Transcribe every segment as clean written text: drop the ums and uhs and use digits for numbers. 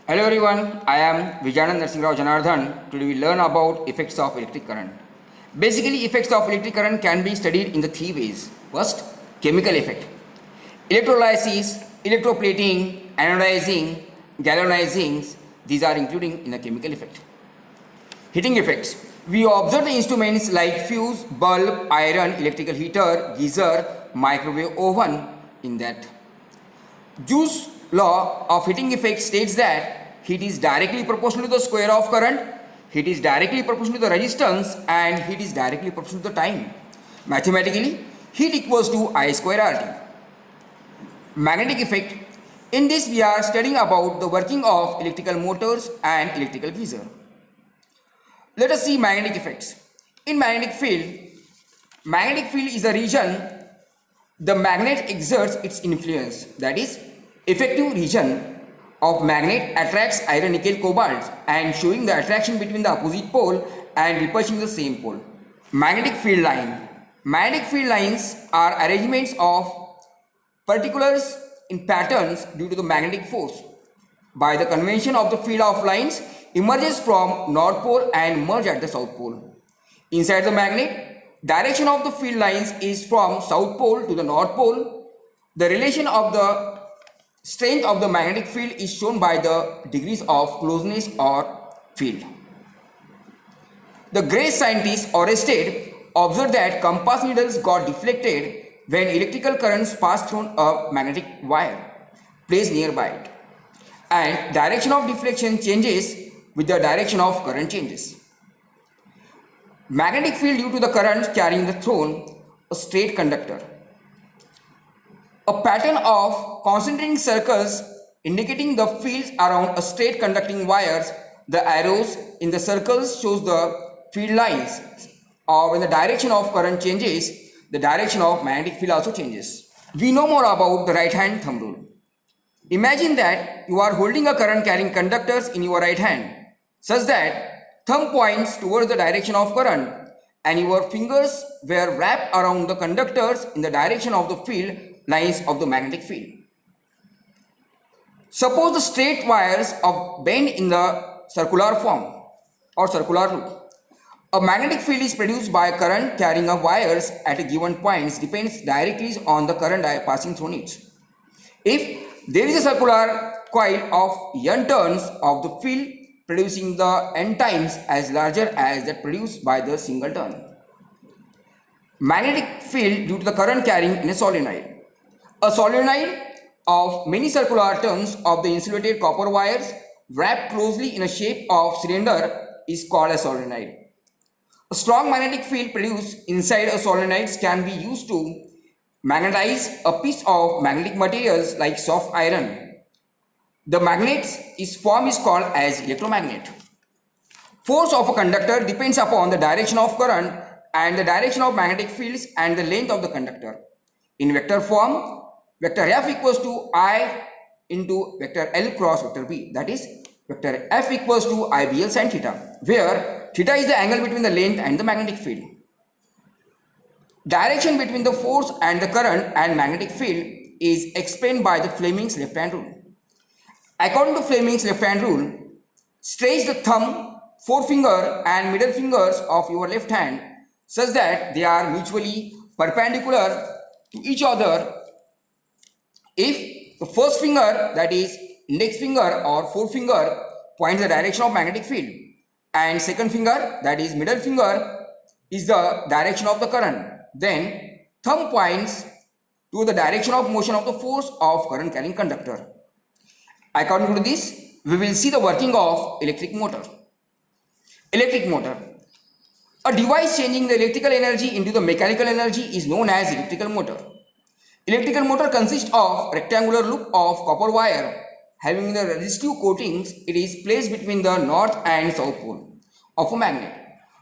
Hello everyone, I am Vijayanand Narsingrao Janardhan. Today we learn about effects of electric current. Basically, effects of electric current can be studied in the three ways. First, chemical effect. Electrolysis, electroplating, anodizing, galvanizing, these are including in the chemical effect. Heating effects. We observe the instruments like fuse, bulb, iron, electrical heater, geyser, microwave oven in that. Joule's law of heating effect states that heat is directly proportional to the square of current, heat is directly proportional to the resistance, and heat is directly proportional to the time. Mathematically, heat equals to I square RT. Magnetic effect. In this we are studying about the working of electrical motors and electrical geyser. Let us see magnetic effects. In magnetic field is a region the magnet exerts its influence, that is, effective region of magnet attracts iron, nickel, cobalt and showing the attraction between the opposite pole and repulsion the same pole. Magnetic field line. Magnetic field lines are arrangements of particulars in patterns due to the magnetic force. By the convention of the field of lines emerges from north pole and merge at the south pole. Inside the magnet, direction of the field lines is from south pole to the north pole. The relation of the strength of the magnetic field is shown by the degrees of closeness or field. The Gray scientist Oersted observed that compass needles got deflected when electrical currents passed through a magnetic wire placed nearby it, and direction of deflection changes with the direction of current changes. Magnetic field due to the current carrying the through a straight conductor. A pattern of concentric circles indicating the fields around a straight conducting wires. The arrows in the circles shows the field lines, or when the direction of current changes, the direction of magnetic field also changes. We know more about the right hand thumb rule. Imagine that you are holding a current carrying conductors in your right hand such that thumb points towards the direction of current and your fingers were wrapped around the conductors in the direction of the field lines of the magnetic field. Suppose the straight wires of bend in the circular form or circular loop. A magnetic field is produced by current carrying of wires at a given point depends directly on the current passing through it. If there is a circular coil of n turns of the field producing the n times as larger as that produced by the single turn. Magnetic field due to the current carrying in a solenoid. A solenoid of many circular turns of the insulated copper wires wrapped closely in a shape of cylinder is called a solenoid. A strong magnetic field produced inside a solenoid can be used to magnetize a piece of magnetic materials like soft iron. The magnet's form is called as electromagnet. Force of a conductor depends upon the direction of current and the direction of magnetic fields and the length of the conductor. In vector form, vector F equals to I into vector L cross vector B, that is vector F equals to IBL sin theta, where theta is the angle between the length and the magnetic field. Direction between the force and the current and magnetic field is explained by the Fleming's left hand rule. According to Fleming's left hand rule, stretch the thumb, forefinger and middle fingers of your left hand such that they are mutually perpendicular to each other. If the first finger, that is index finger or forefinger, points the direction of magnetic field and second finger, that is middle finger, is the direction of the current, then thumb points to the direction of motion of the force of current carrying conductor. According to this, we will see the working of electric motor. Electric motor. A device changing the electrical energy into the mechanical energy is known as electrical motor. Electrical motor consists of rectangular loop of copper wire having the resistive coatings. It is placed between the north and south pole of a magnet.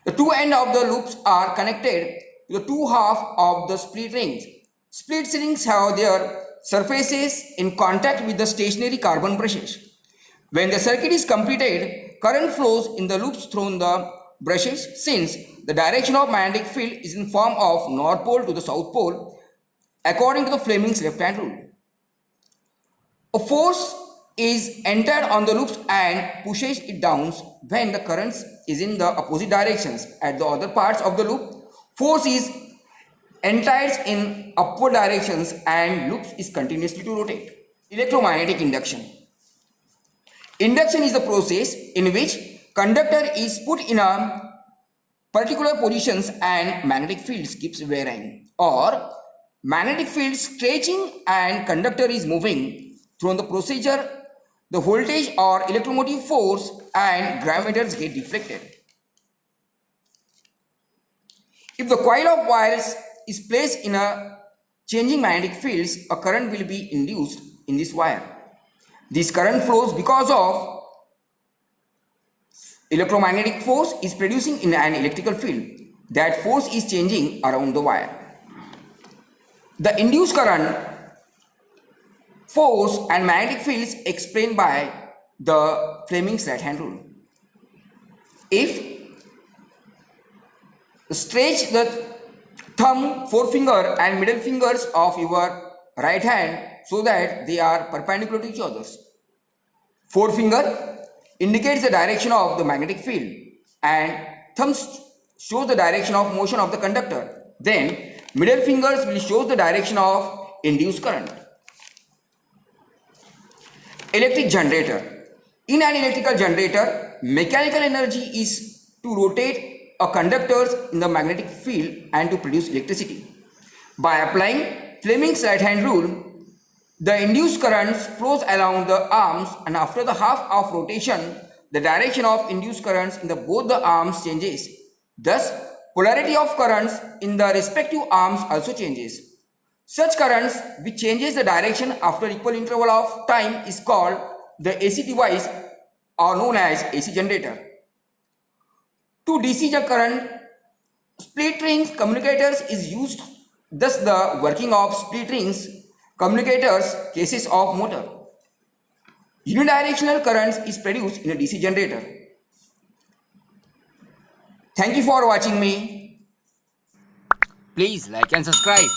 The two ends of the loops are connected to the two halves of the split rings. Split rings have their surfaces in contact with the stationary carbon brushes. When the circuit is completed, current flows in the loops through the brushes since the direction of magnetic field is in form of north pole to the south pole according to the Fleming's left hand rule. A force is entered on the loops and pushes it down when the current is in the opposite directions. At the other parts of the loop, force is enters in upward directions and loops is continuously to rotate. Electromagnetic induction. Induction is the process in which conductor is put in a particular positions and magnetic fields keeps varying, or magnetic field stretching and conductor is moving through the procedure. The voltage or electromotive force and gravimeters get deflected. If the coil of wires is placed in a changing magnetic fields, a current will be induced in this wire. This current flows because of electromagnetic force is producing in an electrical field. That force is changing around the wire. The induced current, force and magnetic fields explained by the Fleming's right-hand rule. If stretch the thumb, forefinger and middle fingers of your right hand so that they are perpendicular to each other. Forefinger indicates the direction of the magnetic field and thumb shows the direction of motion of the conductor. Then middle fingers will show the direction of induced current. Electric generator. In an electrical generator, mechanical energy is to rotate a conductors in the magnetic field and to produce electricity. By applying Fleming's right-hand rule, the induced current flows along the arms, and after the half of rotation, the direction of induced currents in both the arms changes. Thus, polarity of currents in the respective arms also changes. Such currents which changes the direction after equal interval of time is called the AC device or known as AC generator. To DC current, split rings commutators is used. Thus, the working of split rings commutators cases of motor. Unidirectional currents is produced in a DC generator. Thank you for watching me. Please like and subscribe.